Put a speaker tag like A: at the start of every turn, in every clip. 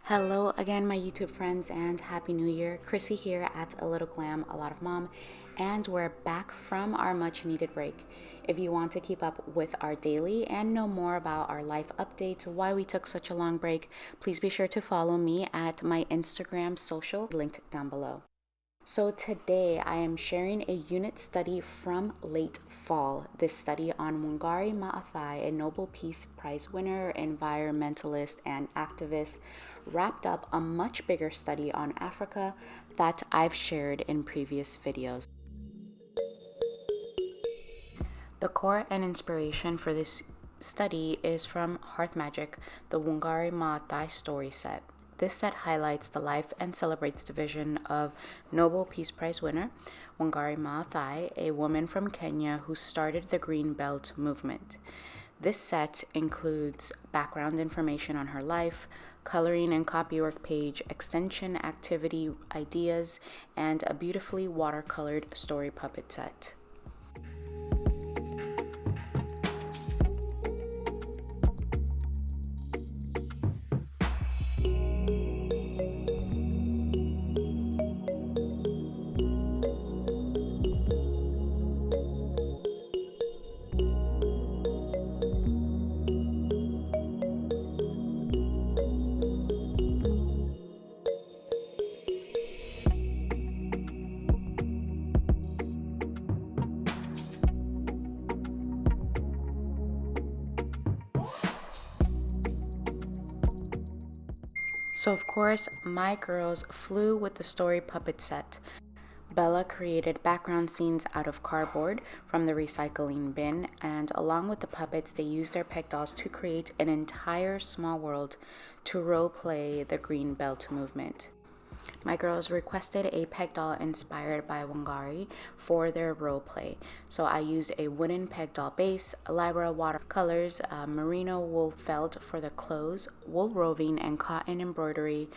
A: Hello again, my YouTube friends, and Happy New Year. Chrissy here at A Little Glam, A Lot of Mom, and we're back from our much needed break. If you want to keep up with our daily and know more about our life updates, why we took such a long break, please be sure to follow me at my Instagram social linked down below. So today I am sharing a unit study from late fall. This study on Wangari Maathai, a Nobel Peace Prize winner, environmentalist, and activist, wrapped up a much bigger study on Africa that I've shared in previous videos. The core and inspiration for this study is from HearthMagic, the Wangari Maathai story set. This set highlights the life and celebrates the vision of Nobel Peace Prize winner Wangari Maathai, a woman from Kenya who started the Green Belt movement. This set includes background information on her life, coloring and copywork page, extension activity ideas, and a beautifully watercolored story puppet set. So of course, my girls flew with the story puppet set. Bella created background scenes out of cardboard from the recycling bin, and along with the puppets, they used their peg dolls to create an entire small world to role play the Green Belt movement. My girls requested a peg doll inspired by Wangari for their role play. So I used a wooden peg doll base, Lyra watercolors, merino wool felt for the clothes, wool roving and cotton embroidery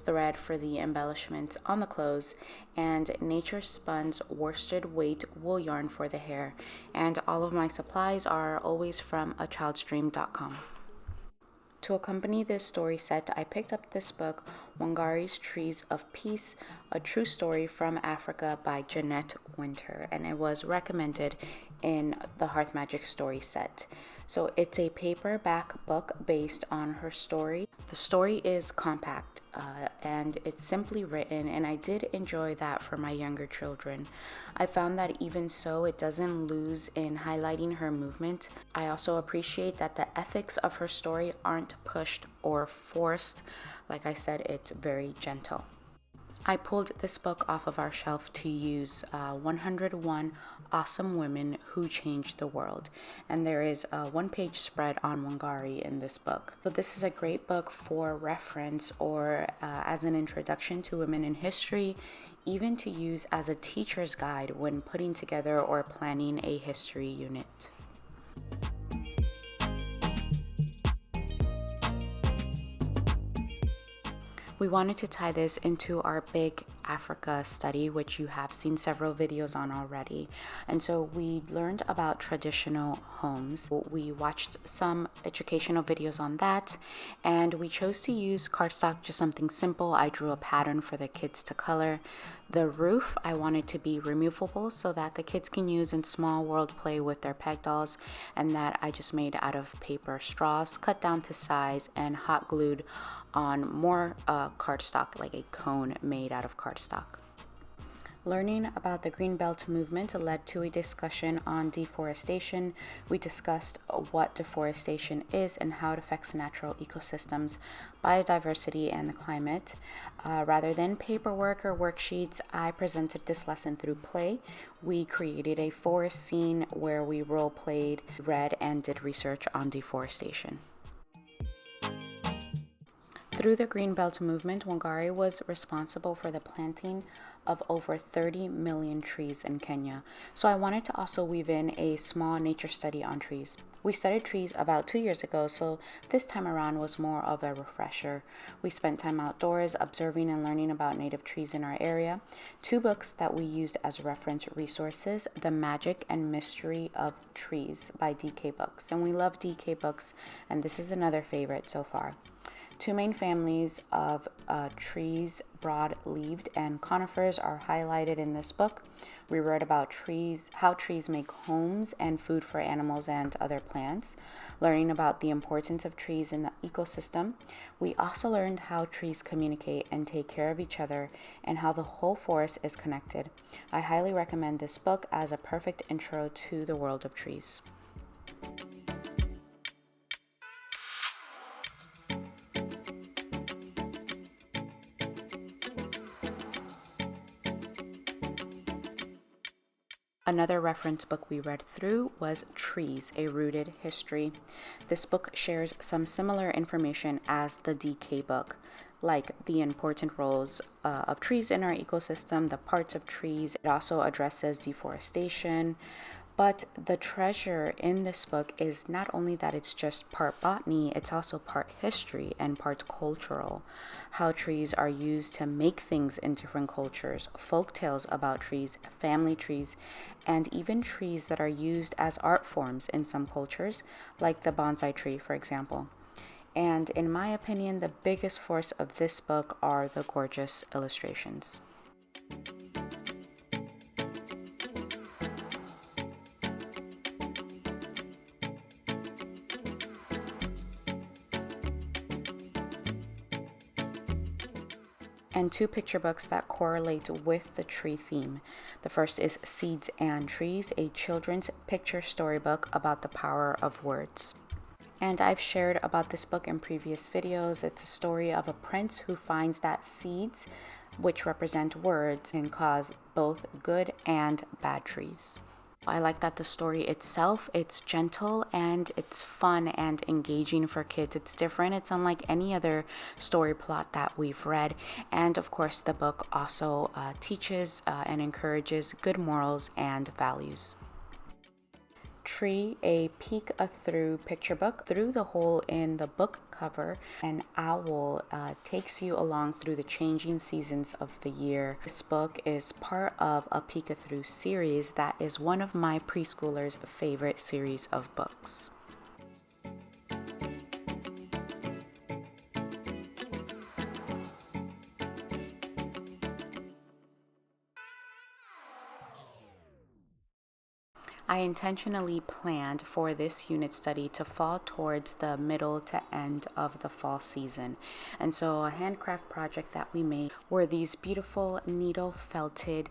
A: thread for the embellishments on the clothes, and nature spun's worsted weight wool yarn for the hair. And all of my supplies are always from achildsdream.com. To accompany this story set, I picked up this book, Wangari's Trees of Peace, a true story from Africa by Jeanette Winter, and it was recommended in the HearthMagic story set. So it's a paperback book based on her story. The story is compact and it's simply written, and I did enjoy that for my younger children. I found that even so, it doesn't lose in highlighting her movement. I also appreciate that the ethics of her story aren't pushed or forced. Like I said, it's very gentle. I pulled this book off of our shelf to use 101 Awesome Women Who Changed the World. And there is a one-page spread on Wangari in this book. So this is a great book for reference or as an introduction to women in history, even to use as a teacher's guide when putting together or planning a history unit. We wanted to tie this into our big Africa study, which you have seen several videos on already. And so we learned about traditional homes. We watched some educational videos on that, and we chose to use cardstock, just something simple. I drew a pattern for the kids to color. The roof I wanted to be removable so that the kids can use in small world play with their peg dolls, and that I just made out of paper straws, cut down to size, and hot glued on more cardstock, like a cone made out of cardstock. Learning about the Green Belt movement led to a discussion on deforestation. We discussed what deforestation is and how it affects natural ecosystems, biodiversity, and the climate. Rather than paperwork or worksheets, I presented this lesson through play. We created a forest scene where we role played, read, and did research on deforestation. Through the Green Belt movement, Wangari was responsible for the planting of over 30 million trees in Kenya. So I wanted to also weave in a small nature study on trees. We studied trees about 2 years ago, so this time around was more of a refresher. We spent time outdoors observing and learning about native trees in our area. 2 books that we used as reference resources, The Magic and Mystery of Trees by DK Books. And we love DK Books, and this is another favorite so far. Two main families of trees, broad-leaved and conifers, are highlighted in this book. We read about trees, how trees make homes and food for animals and other plants, learning about the importance of trees in the ecosystem. We also learned how trees communicate and take care of each other and how the whole forest is connected. I highly recommend this book as a perfect intro to the world of trees. Another reference book we read through was Trees, A Rooted History. This book shares some similar information as the DK book, like the important roles of trees in our ecosystem, the parts of trees. It also addresses deforestation. But the treasure in this book is not only that it's just part botany, it's also part history and part cultural. How trees are used to make things in different cultures, folk tales about trees, family trees, and even trees that are used as art forms in some cultures, like the bonsai tree, for example. And in my opinion, the biggest force of this book are the gorgeous illustrations. And two picture books that correlate with the tree theme. The first is Seeds and Trees, a children's picture storybook about the power of words. And I've shared about this book in previous videos. It's a story of a prince who finds that seeds, which represent words, can cause both good and bad trees. I like that the story itself, it's gentle and it's fun and engaging for kids. It's different. It's unlike any other story plot that we've read. And of course, the book also teaches and encourages good morals and values. Tree, a peek through picture book. Through the hole in the book cover, an owl takes you along through the changing seasons of the year. This book is part of a peek through series that is one of my preschoolers' favorite series of books. I intentionally planned for this unit study to fall towards the middle to end of the fall season. And so a handcraft project that we made were these beautiful needle felted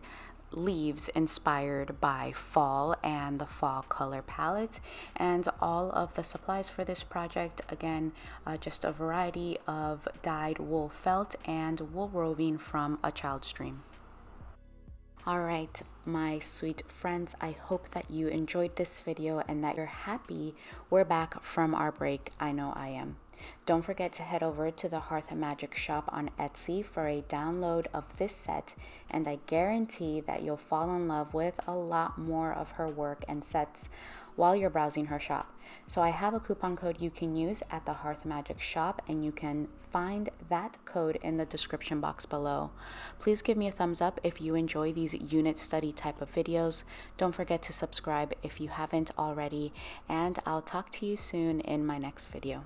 A: leaves inspired by fall and the fall color palette. And all of the supplies for this project, again, just a variety of dyed wool felt and wool roving from a child's dream. All right, my sweet friends, I hope that you enjoyed this video and that you're happy we're back from our break. I know I am. Don't forget to head over to the HearthMagic shop on Etsy for a download of this set, and I guarantee that you'll fall in love with a lot more of her work and sets while you're browsing her shop. So I have a coupon code you can use at the HearthMagic shop, and you can find that code in the description box below. Please give me a thumbs up if you enjoy these unit study type of videos. Don't forget to subscribe if you haven't already, and I'll talk to you soon in my next video.